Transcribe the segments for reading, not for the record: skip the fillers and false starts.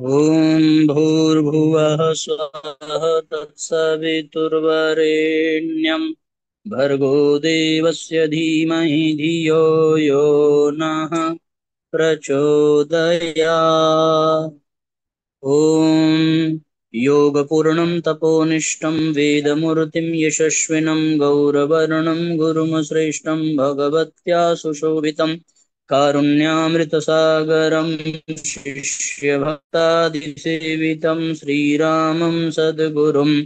ॐ भूर्भुवः स्वः तत्सवितुर्वरेण्यं भर्गो देवस्य धीमहि धियो यो नः प्रचोदयात्। ॐ योगपूर्णं तपोनिष्ठं वेदमूर्तिं यशस्विनं गौरवर्णं गुरुमश्रेष्ठं भगवत्या सुशोभितं कारुण्यामृतसागरं शिष्यभक्तादिसेवितं श्रीरामं सद्गुरुं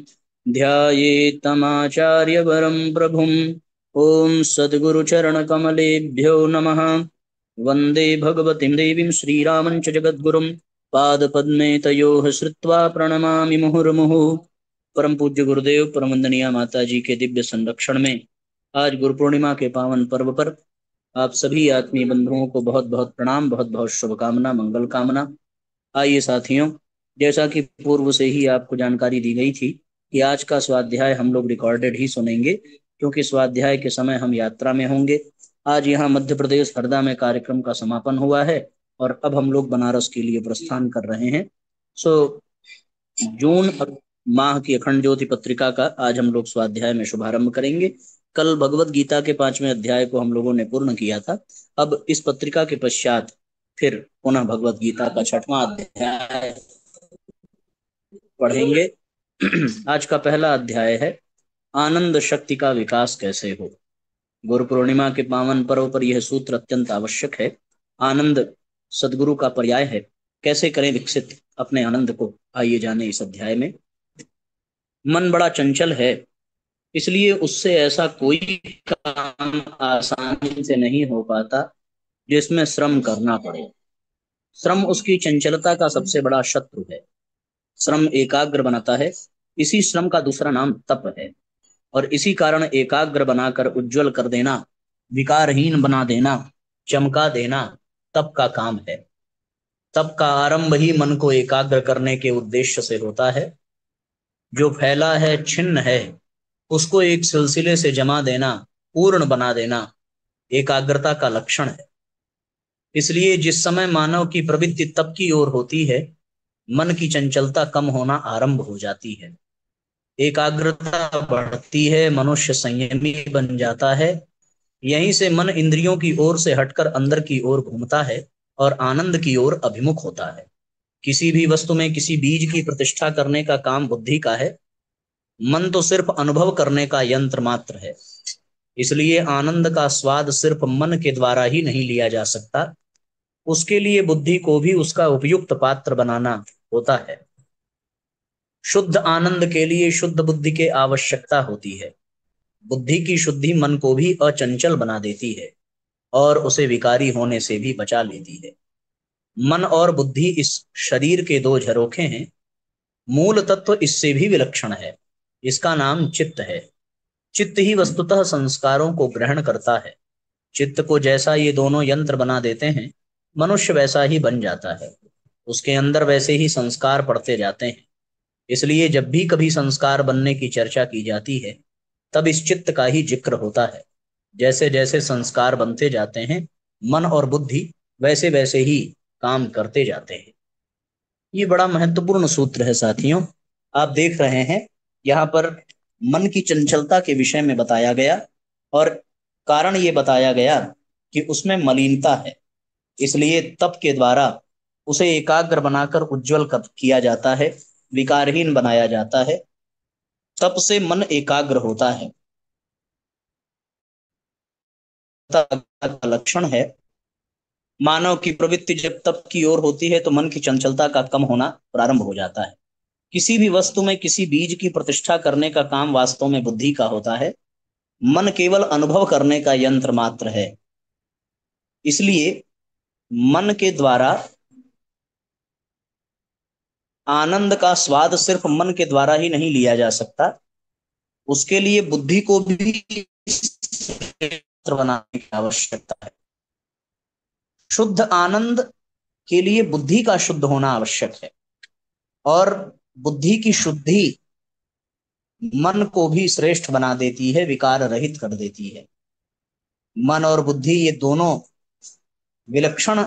ध्यायेत्तमाचार्यवरं प्रभुम्। ॐ सद्गुरुचरणकमलेभ्यो नमः। वन्दे भगवतीं देवीं श्रीरामं च जगद्गुरुं पादपद्मे तयोः श्रुत्वा प्रणमामि मुहुर्मुहुः। परम पूज्य गुरुदेव परम वंदनीय माता जी के दिव्य संरक्षण में आज गुरु पूर्णिमा के पावन पर्व पर आप सभी आत्मीय बंधुओं को बहुत बहुत प्रणाम, बहुत बहुत शुभकामना, मंगल कामना। आइए साथियों, जैसा कि पूर्व से ही आपको जानकारी दी गई थी कि आज का स्वाध्याय हम लोग रिकॉर्डेड ही सुनेंगे, क्योंकि स्वाध्याय के समय हम यात्रा में होंगे। आज यहाँ मध्य प्रदेश हरदा में कार्यक्रम का समापन हुआ है और अब हम लोग बनारस के लिए प्रस्थान कर रहे हैं। सो जून माह की अखंड ज्योति पत्रिका का आज हम लोग स्वाध्याय में शुभारंभ करेंगे। कल भगवत गीता के 5वें अध्याय को हम लोगों ने पूर्ण किया था। अब इस पत्रिका के पश्चात फिर पुनः भगवत गीता का 6वां अध्याय पढ़ेंगे। आज का पहला अध्याय है आनंद शक्ति का विकास कैसे हो। गुरु पूर्णिमा के पावन पर्व पर यह सूत्र अत्यंत आवश्यक है। आनंद सदगुरु का पर्याय है, कैसे करें विकसित अपने आनंद को, आइए जाने इस अध्याय में। मन बड़ा चंचल है, इसलिए उससे ऐसा कोई काम आसानी से नहीं हो पाता जिसमें श्रम करना पड़े। श्रम उसकी चंचलता का सबसे बड़ा शत्रु है। श्रम एकाग्र बनाता है, इसी श्रम का दूसरा नाम तप है। और इसी कारण एकाग्र बनाकर उज्जवल कर देना, विकारहीन बना देना, चमका देना तप का काम है। तप का आरंभ ही मन को एकाग्र करने के उद्देश्य से होता है। जो फैला है, छिन्न है, उसको एक सिलसिले से जमा देना, पूर्ण बना देना एकाग्रता का लक्षण है। इसलिए जिस समय मानव की प्रवृत्ति तप की ओर होती है, मन की चंचलता कम होना आरंभ हो जाती है, एकाग्रता बढ़ती है, मनुष्य संयमी बन जाता है। यहीं से मन इंद्रियों की ओर से हटकर अंदर की ओर घूमता है और आनंद की ओर अभिमुख होता है। किसी भी वस्तु में किसी बीज की प्रतिष्ठा करने का काम बुद्धि का है। मन तो सिर्फ अनुभव करने का यंत्र मात्र है। इसलिए आनंद का स्वाद सिर्फ मन के द्वारा ही नहीं लिया जा सकता, उसके लिए बुद्धि को भी उसका उपयुक्त पात्र बनाना होता है। शुद्ध आनंद के लिए शुद्ध बुद्धि की आवश्यकता होती है। बुद्धि की शुद्धि मन को भी अचंचल बना देती है और उसे विकारी होने से भी बचा लेती है। मन और बुद्धि इस शरीर के दो झरोखे हैं। मूल तत्व इससे भी विलक्षण है, इसका नाम चित्त है। चित्त ही वस्तुतः संस्कारों को ग्रहण करता है। चित्त को जैसा ये दोनों यंत्र बना देते हैं, मनुष्य वैसा ही बन जाता है। उसके अंदर वैसे ही संस्कार पड़ते जाते हैं। इसलिए जब भी कभी संस्कार बनने की चर्चा की जाती है, तब इस चित्त का ही जिक्र होता है। जैसे जैसे संस्कार बनते जाते हैं, मन और बुद्धि वैसे वैसे ही काम करते जाते हैं। ये बड़ा महत्वपूर्ण सूत्र है साथियों। आप देख रहे हैं यहाँ पर मन की चंचलता के विषय में बताया गया और कारण ये बताया गया कि उसमें मलिनता है। इसलिए तप के द्वारा उसे एकाग्र बनाकर उज्जवल किया जाता है, विकारहीन बनाया जाता है। तप से मन एकाग्र होता है। का लक्षण है। मानव की प्रवृत्ति जब तप की ओर होती है तो मन की चंचलता का कम होना प्रारंभ हो जाता है। किसी भी वस्तु में किसी बीज की प्रतिष्ठा करने का काम वास्तव में बुद्धि का होता है। मन केवल अनुभव करने का यंत्र मात्र है। इसलिए मन के द्वारा आनंद का स्वाद सिर्फ मन के द्वारा ही नहीं लिया जा सकता, उसके लिए बुद्धि को भी बनाने की आवश्यकता है। शुद्ध आनंद के लिए बुद्धि का शुद्ध होना आवश्यक है और बुद्धि की शुद्धि मन को भी श्रेष्ठ बना देती है, विकार रहित कर देती है। मन और बुद्धि ये दोनों विलक्षण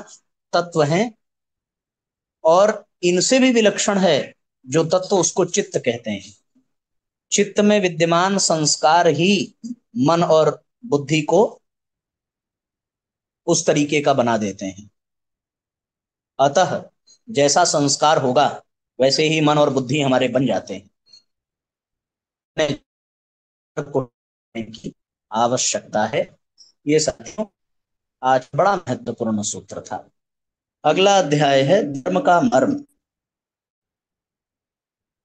तत्व हैं और इनसे भी विलक्षण है जो तत्व, उसको चित्त कहते हैं। चित्त में विद्यमान संस्कार ही मन और बुद्धि को उस तरीके का बना देते हैं। अतः जैसा संस्कार होगा वैसे ही मन और बुद्धि हमारे बन जाते हैं, की आवश्यकता है। ये साथियों आज बड़ा महत्वपूर्ण सूत्र था। अगला अध्याय है धर्म का मर्म।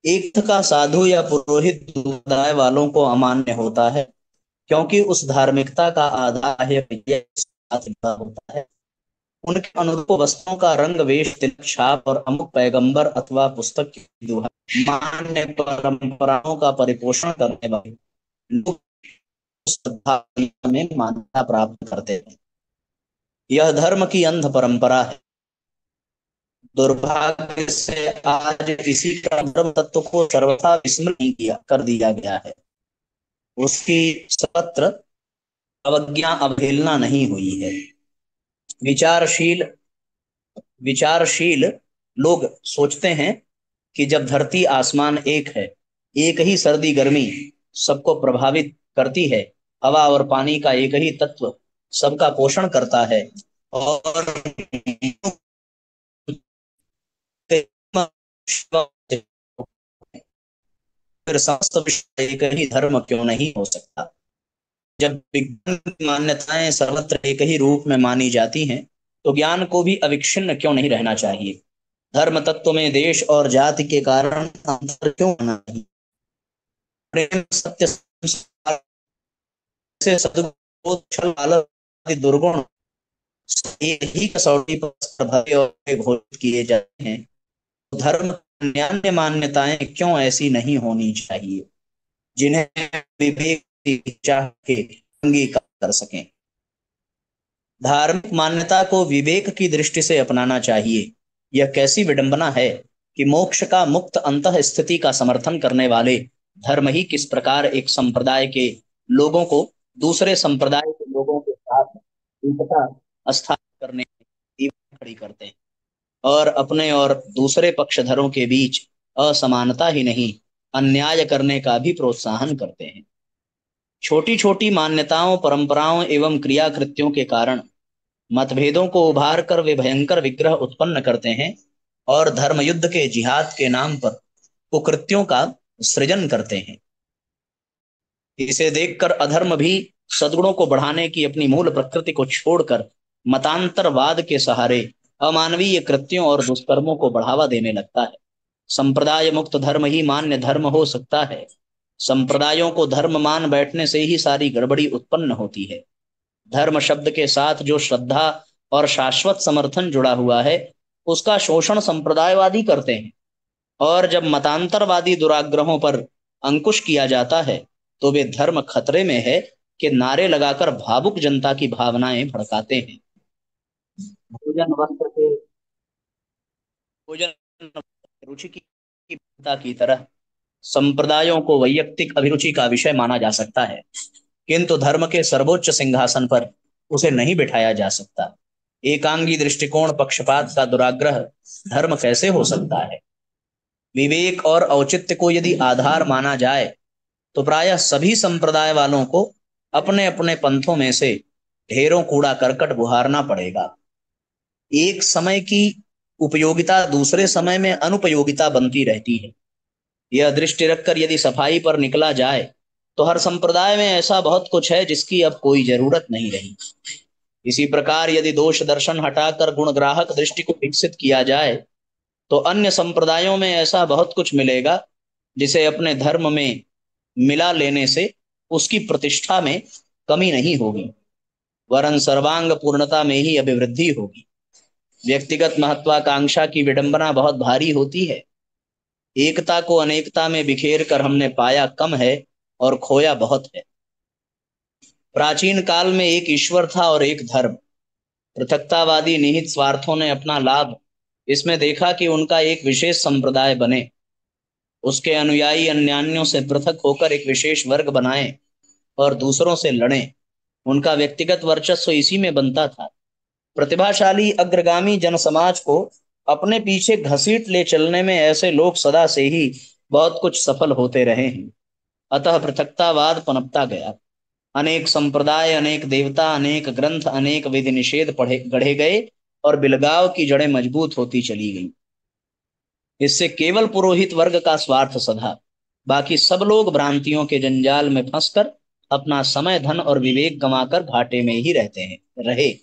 एक का साधु या पुरोहित समुदाय वालों को अमान्य होता है, क्योंकि उस धार्मिकता का आधार होता है। उनके अनुरूप वस्तुओं का रंग, वेश, तिलक, छाप और अमुक पैगंबर अथवा पुस्तक की दुहाई मान्य परंपराओं का परिपोषण करने वाले लोग श्रद्धा में मान्यता प्राप्त करते हैं। यह धर्म की अंध परंपरा है। दुर्भाग्य से आज इसी का धर्म तत्व को सर्वथा विस्मृत किया कर दिया गया है। उसकी सर्वत्र अवज्ञा अवहेलना नहीं हुई है। विचारशील विचारशील लोग सोचते हैं कि जब धरती आसमान एक है, एक ही सर्दी गर्मी सबको प्रभावित करती है, हवा और पानी का एक ही तत्व सबका पोषण करता है, और फिर समस्त विश्व एक ही धर्म क्यों नहीं हो सकता। जब विज्ञान की मान्यताएं सर्वत्र एक ही रूप में मानी जाती हैं, तो ज्ञान को भी अविच्छिन्न क्यों नहीं रहना चाहिए। धर्म तत्व में देश और जाति के कारण अंतर क्यों होना चाहिए। प्रेम, सत्य, से सद्गुण, छल, लालच आदि दुर्गुण एक ही कसौटी पर भरे और घोषित किए जाते हैं। धर्म अन्य मान्यताएं क्यों ऐसी नहीं होनी चाहिए जिन्हें विवेक की चाह के अंगीकार कर सकें। धार्मिक मान्यता को विवेक की दृष्टि से अपनाना चाहिए। यह कैसी विडंबना है कि मोक्ष का मुक्त अंतः स्थिति का समर्थन करने वाले धर्म ही किस प्रकार एक संप्रदाय के लोगों को दूसरे संप्रदाय के लोगों के साथ एकता स्थापित करने की दीवार खड़ी करते हैं, और अपने और दूसरे पक्षधरों के बीच असमानता ही नहीं अन्याय करने का भी प्रोत्साहन करते हैं। छोटी छोटी मान्यताओं, परंपराओं एवं क्रियाकृत्यों के कारण मतभेदों को उभार कर वे भयंकर विग्रह उत्पन्न करते हैं और धर्म युद्ध के जिहाद के नाम पर कुकृत्यों का सृजन करते हैं। इसे देखकर अधर्म भी सद्गुणों को बढ़ाने की अपनी मूल प्रकृति को छोड़कर मतांतरवाद के सहारे अमानवीय कृत्यों और दुष्कर्मों को बढ़ावा देने लगता है। संप्रदाय मुक्त धर्म ही मान्य धर्म हो सकता है। संप्रदायों को धर्म मान बैठने से ही सारी गड़बड़ी उत्पन्न होती है। धर्म शब्द के साथ जो श्रद्धा और शाश्वत समर्थन जुड़ा हुआ है, उसका शोषण संप्रदायवादी करते हैं, और जब मतांतरवादी दुराग्रहों पर अंकुश किया जाता है तो वे धर्म खतरे में है कि नारे लगाकर भावुक जनता की भावनाएं भड़काते हैं। भोजन वस्त्र के भोजन रुचि की तरह संप्रदायों को वैयक्तिक अभिरुचि का विषय माना जा सकता है, किंतु धर्म के सर्वोच्च सिंहासन पर उसे नहीं बिठाया जा सकता। एकांगी दृष्टिकोण, पक्षपात का दुराग्रह धर्म कैसे हो सकता है। विवेक और औचित्य को यदि आधार माना जाए तो प्रायः सभी संप्रदाय वालों को अपने अपने पंथों में से ढेरों कूड़ा करकट गुहारना पड़ेगा। एक समय की उपयोगिता दूसरे समय में अनुपयोगिता बनती रहती है। यह दृष्टि रखकर यदि सफाई पर निकला जाए तो हर संप्रदाय में ऐसा बहुत कुछ है जिसकी अब कोई जरूरत नहीं रही। इसी प्रकार यदि दोष दर्शन हटाकर गुणग्राहक दृष्टि को विकसित किया जाए तो अन्य संप्रदायों में ऐसा बहुत कुछ मिलेगा जिसे अपने धर्म में मिला लेने से उसकी प्रतिष्ठा में कमी नहीं होगी, वरन सर्वांग पूर्णता में ही अभिवृद्धि होगी। व्यक्तिगत महत्वाकांक्षा की विडंबना बहुत भारी होती है। एकता को अनेकता में बिखेर कर हमने पाया कम है और खोया बहुत है। प्राचीन काल में एक ईश्वर था और एक धर्म। पृथकतावादी निहित स्वार्थों ने अपना लाभ इसमें देखा कि उनका एक विशेष संप्रदाय बने, उसके अनुयायी अन्यान्यों से पृथक होकर एक विशेष वर्ग बनाएं और दूसरों से लड़ें। उनका व्यक्तिगत वर्चस्व इसी में बनता था। प्रतिभाशाली अग्रगामी जनसमाज को अपने पीछे घसीट ले चलने में ऐसे लोग सदा से ही बहुत कुछ सफल होते रहे हैं। अतः पृथक्तावाद पनपता गया। अनेक संप्रदाय, अनेक देवता, अनेक ग्रंथ, अनेक विधि निषेध पढ़े गढ़े गए और बिलगाव की जड़ें मजबूत होती चली गई। इससे केवल पुरोहित वर्ग का स्वार्थ सधा, बाकी सब लोग भ्रांतियों के जंजाल में फंसकर अपना समय, धन और विवेक गंवाकर घाटे में ही रहते हैं रहे।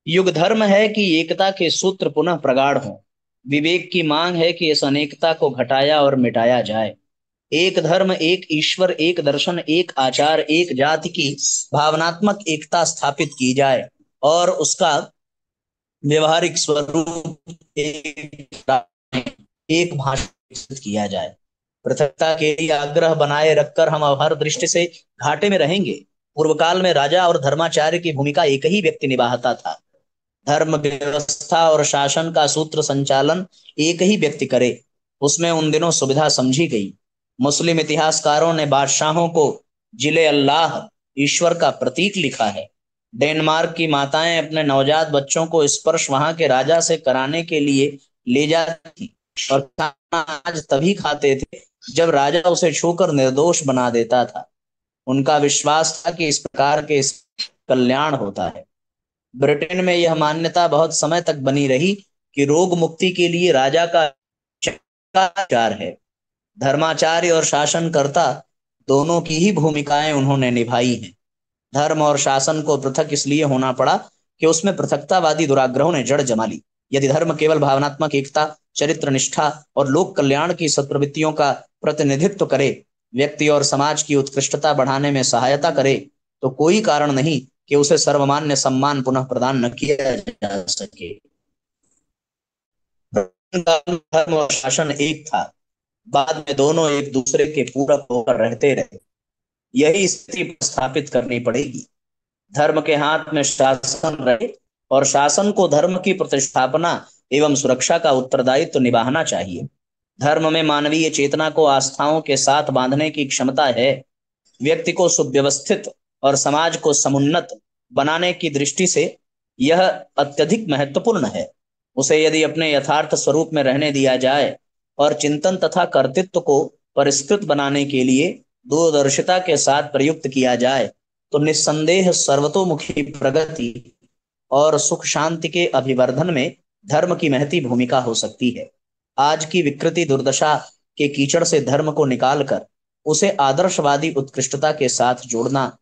युग धर्म है कि एकता के सूत्र पुनः प्रगाढ़ हों। विवेक की मांग है कि इस अनेकता को घटाया और मिटाया जाए। एक धर्म, एक ईश्वर, एक दर्शन, एक आचार, एक जाति की भावनात्मक एकता स्थापित की जाए और उसका व्यवहारिक स्वरूप एक भाषा विकसित किया जाए। पृथकता के लिए आग्रह बनाए रखकर हम हर दृष्टि से घाटे में रहेंगे। पूर्व काल में राजा और धर्माचार्य की भूमिका एक ही व्यक्ति निभाता था। धर्म व्यवस्था और शासन का सूत्र संचालन एक ही व्यक्ति करे, उसमें उन दिनों सुविधा समझी गई। मुस्लिम इतिहासकारों ने बादशाहों को जिले अल्लाह, ईश्वर का प्रतीक लिखा है। डेनमार्क की माताएं अपने नवजात बच्चों को स्पर्श वहां के राजा से कराने के लिए ले जाती थी और खाना आज तभी खाते थे जब राजा उसे छूकर निर्दोष बना देता था। उनका विश्वास था कि इस प्रकार के इस कल्याण होता है। ब्रिटेन में यह मान्यता बहुत समय तक बनी रही कि रोग मुक्ति के लिए राजा का आचार है। धर्माचार्य और शासनकर्ता दोनों की ही भूमिकाएं उन्होंने निभाई हैं। धर्म और शासन को पृथक इसलिए होना पड़ा कि उसमें पृथकतावादी दुराग्रहों ने जड़ जमा ली। यदि धर्म केवल भावनात्मक एकता, चरित्र निष्ठा और लोक कल्याण की सत्प्रवृत्तियों का प्रतिनिधित्व करे, व्यक्ति और समाज की उत्कृष्टता बढ़ाने में सहायता करे, तो कोई कारण नहीं कि उसे सर्वमान्य सम्मान पुनः प्रदान न किया जा सके। धर्म और शासन एक था, बाद में दोनों एक दूसरे के पूरक होकर रहते रहे। यही स्थिति स्थापित करनी पड़ेगी। धर्म के हाथ में शासन रहे और शासन को धर्म की प्रतिष्ठापना एवं सुरक्षा का उत्तरदायित्व निभाना चाहिए। धर्म में मानवीय चेतना को आस्थाओं के साथ बांधने की क्षमता है। व्यक्ति को सुव्यवस्थित और समाज को समुन्नत बनाने की दृष्टि से यह अत्यधिक महत्वपूर्ण है। उसे यदि अपने यथार्थ स्वरूप में रहने दिया जाए और चिंतन तथा कर्तृत्व को परिष्कृत बनाने के लिए दूरदर्शिता के साथ प्रयुक्त किया जाए, तो निस्संदेह सर्वतोमुखी प्रगति और सुख शांति के अभिवर्धन में धर्म की महती भूमिका हो सकती है। आज की विकृति दुर्दशा के कीचड़ से धर्म को निकालकर उसे आदर्शवादी उत्कृष्टता के साथ जोड़ना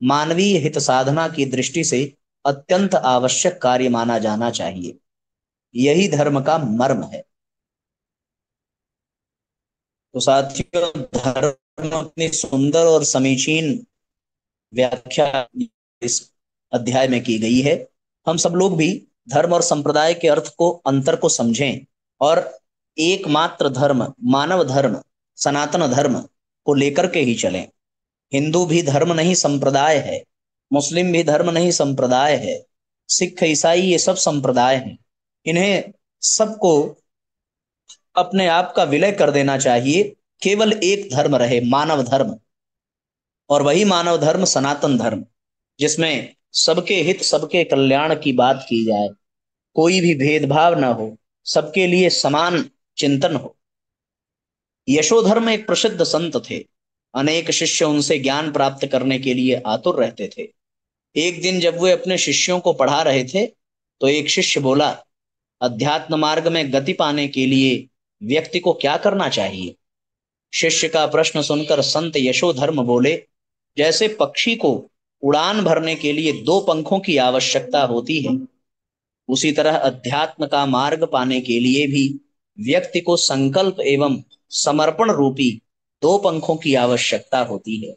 मानवीय हित साधना की दृष्टि से अत्यंत आवश्यक कार्य माना जाना चाहिए। यही धर्म का मर्म है। तो साथियों, धर्म अपनी सुंदर और समीचीन व्याख्या इस अध्याय में की गई है। हम सब लोग भी धर्म और संप्रदाय के अर्थ को, अंतर को समझें और एकमात्र धर्म, मानव धर्म, सनातन धर्म को लेकर के ही चलें। हिंदू भी धर्म नहीं संप्रदाय है, मुस्लिम भी धर्म नहीं संप्रदाय है, सिख, ईसाई ये सब संप्रदाय हैं। इन्हें सबको अपने आप का विलय कर देना चाहिए। केवल एक धर्म रहे, मानव धर्म, और वही मानव धर्म सनातन धर्म, जिसमें सबके हित, सबके कल्याण की बात की जाए, कोई भी भेदभाव ना हो, सबके लिए समान चिंतन हो। यशोधर्म एक प्रसिद्ध संत थे। अनेक शिष्य उनसे ज्ञान प्राप्त करने के लिए आतुर रहते थे। एक दिन जब वे अपने शिष्यों को पढ़ा रहे थे, तो एक शिष्य बोला, अध्यात्म मार्ग में गति पाने के लिए व्यक्ति को क्या करना चाहिए? शिष्य का प्रश्न सुनकर संत यशोधर्म बोले, जैसे पक्षी को उड़ान भरने के लिए दो पंखों की आवश्यकता होती है, उसी तरह अध्यात्म का मार्ग पाने के लिए भी व्यक्ति को संकल्प एवं समर्पण रूपी दो पंखों की आवश्यकता होती है।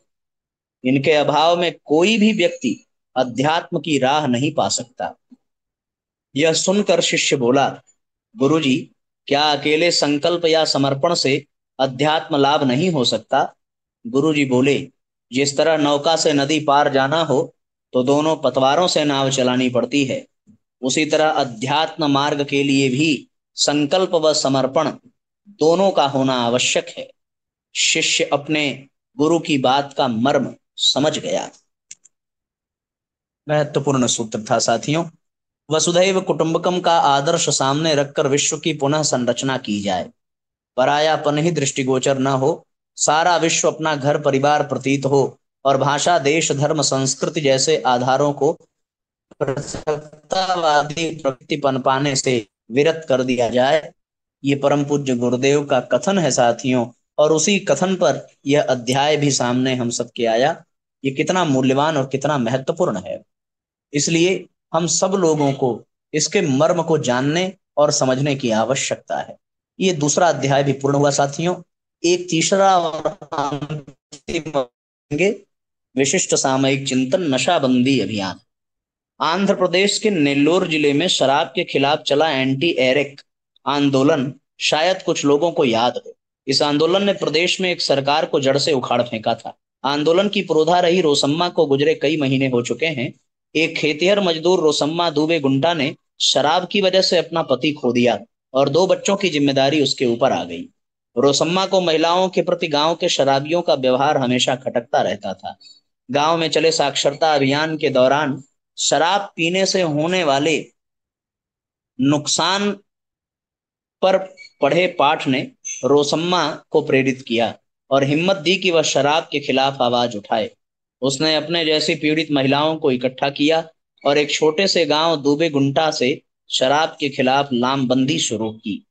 इनके अभाव में कोई भी व्यक्ति अध्यात्म की राह नहीं पा सकता। यह सुनकर शिष्य बोला, गुरुजी, क्या अकेले संकल्प या समर्पण से अध्यात्म लाभ नहीं हो सकता? गुरुजी बोले, जिस तरह नौका से नदी पार जाना हो तो दोनों पतवारों से नाव चलानी पड़ती है, उसी तरह अध्यात्म मार्ग के लिए भी संकल्प व समर्पण दोनों का होना आवश्यक है। शिष्य अपने गुरु की बात का मर्म समझ गया। महत्वपूर्ण सूत्र था साथियों। वसुधैव कुटुंबकम का आदर्श सामने रखकर विश्व की पुनः संरचना की जाए। परायापन ही दृष्टिगोचर न हो, सारा विश्व अपना घर परिवार प्रतीत हो और भाषा देश धर्म संस्कृति जैसे आधारों को पृथकतावादी प्रवृत्ति पनपाने से विरत कर दिया जाए। ये परम पूज्य गुरुदेव का कथन है साथियों, और उसी कथन पर यह अध्याय भी सामने हम सबके आया। ये कितना मूल्यवान और कितना महत्वपूर्ण है, इसलिए हम सब लोगों को इसके मर्म को जानने और समझने की आवश्यकता है। ये दूसरा अध्याय भी पूर्ण हुआ साथियों। एक तीसरा और अंतिम विशिष्ट सामयिक चिंतन, नशाबंदी अभियान। आंध्र प्रदेश के नेल्लोर जिले में शराब के खिलाफ चला एंटी एरेक आंदोलन शायद कुछ लोगों को याद हो। इस आंदोलन ने प्रदेश में एक सरकार को जड़ से उखाड़ फेंका था। आंदोलन की पुरोधा रही रोसम्मा को गुजरे कई महीने हो चुके हैं। एक खेतिहर मजदूर रोसम्मा दुबे गुंटा ने शराब की वजह से अपना पति खो दिया और दो बच्चों की जिम्मेदारी उसके ऊपर आ गई। रोसम्मा को महिलाओं के प्रति गांव के शराबियों का व्यवहार हमेशा खटकता रहता था। गांव में चले साक्षरता अभियान के दौरान शराब पीने से होने वाले नुकसान पर पढ़े पाठ ने रोसम्मा को प्रेरित किया और हिम्मत दी कि वह शराब के खिलाफ आवाज उठाए। उसने अपने जैसी पीड़ित महिलाओं को इकट्ठा किया और एक छोटे से गांव दूबे गुंटा से शराब के खिलाफ लामबंदी शुरू की।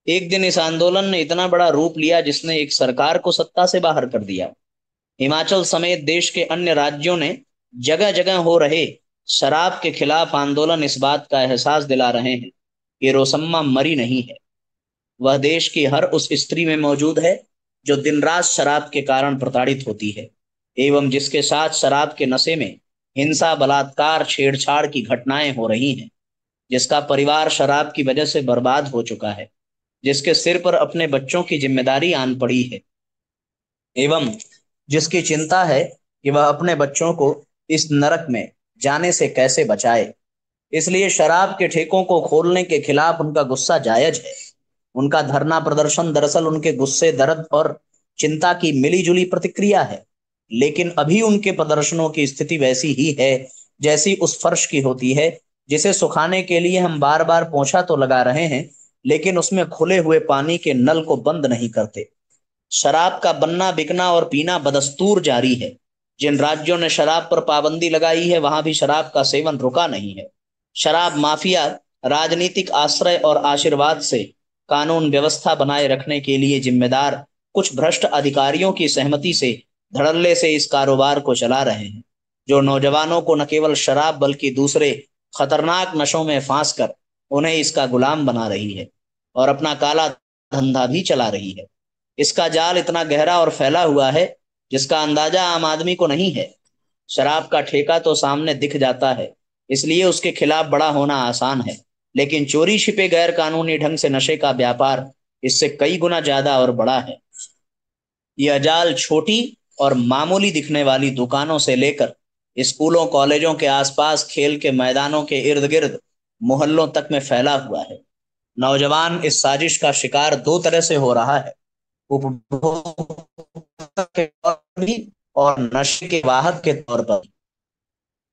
एक दिन इस आंदोलन ने इतना बड़ा रूप लिया जिसने एक सरकार को सत्ता से बाहर कर दिया। हिमाचल समेत देश के अन्य राज्यों ने जगह जगह हो रहे शराब के खिलाफ आंदोलन इस बात का एहसास दिला रहे हैं कि रोसम्मा मरी नहीं है। वह देश की हर उस स्त्री में मौजूद है जो दिन रात शराब के कारण प्रताड़ित होती है एवं जिसके साथ शराब के नशे में हिंसा, बलात्कार, छेड़छाड़ की घटनाएं हो रही हैं, जिसका परिवार शराब की वजह से बर्बाद हो चुका है, जिसके सिर पर अपने बच्चों की जिम्मेदारी आन पड़ी है एवं जिसकी चिंता है कि वह अपने बच्चों को इस नरक में जाने से कैसे बचाए। इसलिए शराब के ठेकों को खोलने के खिलाफ उनका गुस्सा जायज है। उनका धरना प्रदर्शन दरअसल उनके गुस्से, दर्द और चिंता की मिलीजुली प्रतिक्रिया है। लेकिन अभी उनके प्रदर्शनों की स्थिति वैसी ही है जैसी उस फर्श की होती है जिसे सुखाने के लिए हम बार बार पोंछा तो लगा रहे हैं, लेकिन उसमें खुले हुए पानी के नल को बंद नहीं करते। शराब का बनना, बिकना और पीना बदस्तूर जारी है। जिन राज्यों ने शराब पर पाबंदी लगाई है वहां भी शराब का सेवन रुका नहीं है। शराब माफिया राजनीतिक आश्रय और आशीर्वाद से कानून व्यवस्था बनाए रखने के लिए जिम्मेदार कुछ भ्रष्ट अधिकारियों की सहमति से धड़ल्ले से इस कारोबार को चला रहे हैं, जो नौजवानों को न केवल शराब बल्कि दूसरे खतरनाक नशों में फांस कर उन्हें इसका गुलाम बना रही है और अपना काला धंधा भी चला रही है। इसका जाल इतना गहरा और फैला हुआ है जिसका अंदाजा आम आदमी को नहीं है। शराब का ठेका तो सामने दिख जाता है, इसलिए उसके खिलाफ बड़ा होना आसान है, लेकिन चोरी छिपे गैर कानूनी ढंग से नशे का व्यापार इससे कई गुना ज्यादा और बड़ा है। यह जाल छोटी और मामूली दिखने वाली दुकानों से लेकर स्कूलों, कॉलेजों के आसपास, खेल के मैदानों के इर्द गिर्द, मोहल्लों तक में फैला हुआ है। नौजवान इस साजिश का शिकार दो तरह से हो रहा है, उपभोक्ता के तौर पर भी और नशे के वाहक के तौर पर।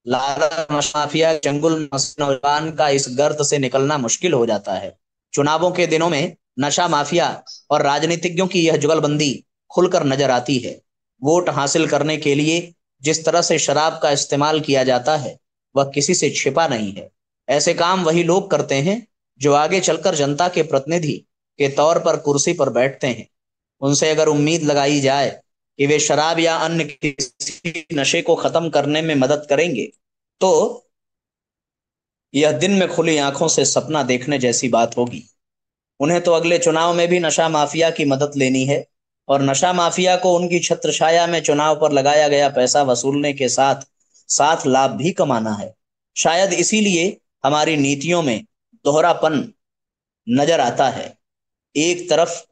लालच माफिया के चंगुल में फंसे नौजवान का इस गर्त से निकलना मुश्किल हो जाता है। चुनावों के दिनों में नशा माफिया और राजनीतिज्ञों की यह जुगलबंदी खुलकर नजर आती है। वोट हासिल करने के लिए जिस तरह से शराब का इस्तेमाल किया जाता है वह किसी से छिपा नहीं है। ऐसे काम वही लोग करते हैं जो आगे चलकर जनता के प्रतिनिधि के तौर पर कुर्सी पर बैठते हैं। उनसे अगर उम्मीद लगाई जाए कि वे शराब या अन्य किसी नशे को खत्म करने में मदद करेंगे, तो यह दिन में खुली आंखों से सपना देखने जैसी बात होगी। उन्हें तो अगले चुनाव में भी नशा माफिया की मदद लेनी है और नशा माफिया को उनकी छत्रछाया में चुनाव पर लगाया गया पैसा वसूलने के साथ साथ लाभ भी कमाना है। शायद इसीलिए हमारी नीतियों में दोहरापन नजर आता है। एक तरफ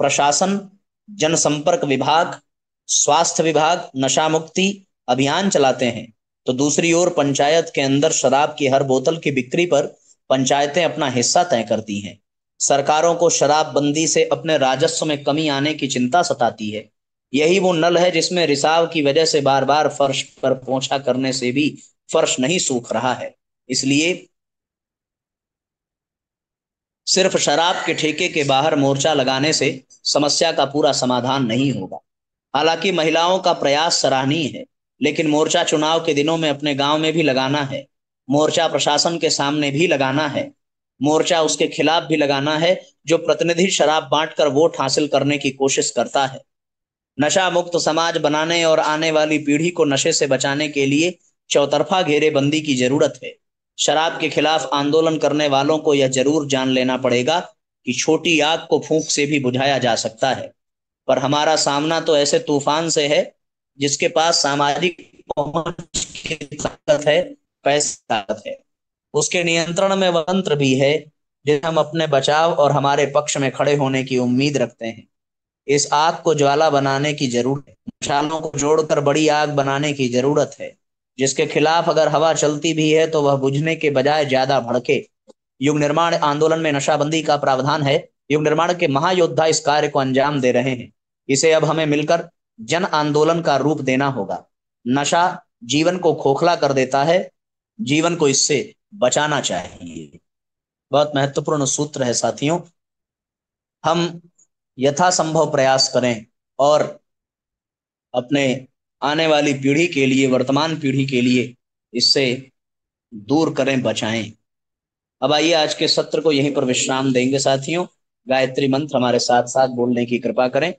प्रशासन, जनसंपर्क विभाग, स्वास्थ्य विभाग नशा मुक्ति अभियान चलाते हैं, तो दूसरी ओर पंचायत के अंदर शराब की हर बोतल की बिक्री पर पंचायतें अपना हिस्सा तय करती हैं। सरकारों को शराबबंदी से अपने राजस्व में कमी आने की चिंता सताती है। यही वो नल है जिसमें रिसाव की वजह से बार बार फर्श पर पोंछा करने से भी फर्श नहीं सूख रहा है। इसलिए सिर्फ शराब के ठेके के बाहर मोर्चा लगाने से समस्या का पूरा समाधान नहीं होगा। हालांकि महिलाओं का प्रयास सराहनीय है, लेकिन मोर्चा चुनाव के दिनों में अपने गांव में भी लगाना है। मोर्चा प्रशासन के सामने भी लगाना है। मोर्चा उसके खिलाफ भी लगाना है जो प्रतिनिधि शराब बांटकर वोट हासिल करने की कोशिश करता है। नशा मुक्त समाज बनाने और आने वाली पीढ़ी को नशे से बचाने के लिए चौतरफा घेरेबंदी की जरूरत है। शराब के खिलाफ आंदोलन करने वालों को यह जरूर जान लेना पड़ेगा कि छोटी आग को फूंक से भी बुझाया जा सकता है, पर हमारा सामना तो ऐसे तूफान से है जिसके पास सामाजिक पहुंच की ताकत है, पैसा ताकत है। उसके नियंत्रण में वह तंत्र भी है जिसे हम अपने बचाव और हमारे पक्ष में खड़े होने की उम्मीद रखते हैं। इस आग को ज्वाला बनाने की जरूरत है, मशालों को जोड़कर बड़ी आग बनाने की जरूरत है, जिसके खिलाफ अगर हवा चलती भी है तो वह बुझने के बजाय ज्यादा भड़के। युग निर्माण आंदोलन में नशाबंदी का प्रावधान है। युग निर्माण के महायोद्धा इस कार्य को अंजाम दे रहे हैं। इसे अब हमें मिलकर जन आंदोलन का रूप देना होगा। नशा जीवन को खोखला कर देता है, जीवन को इससे बचाना चाहिए। बहुत महत्वपूर्ण सूत्र है साथियों। हम यथासंभव प्रयास करें और अपने आने वाली पीढ़ी के लिए, वर्तमान पीढ़ी के लिए इससे दूर करें, बचाएं। अब आइए आज के सत्र को यहीं पर विश्राम देंगे साथियों। गायत्री मंत्र हमारे साथ साथ बोलने की कृपा करें।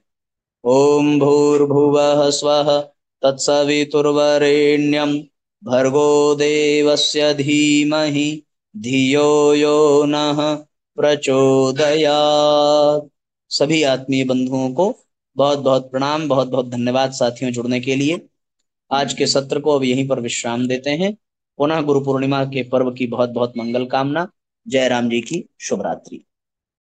ओम भूर्भुवः स्वः तत्सवितुर्वरेण्यं भर्गो देवस्य धीमहि धियो यो नः प्रचोदयात्। सभी आत्मीय बंधुओं को बहुत बहुत प्रणाम, बहुत बहुत धन्यवाद साथियों जुड़ने के लिए। आज के सत्र को अब यहीं पर विश्राम देते हैं। पुनः गुरु पूर्णिमा के पर्व की बहुत बहुत मंगल कामना। जय राम जी की शुभ रात्रि।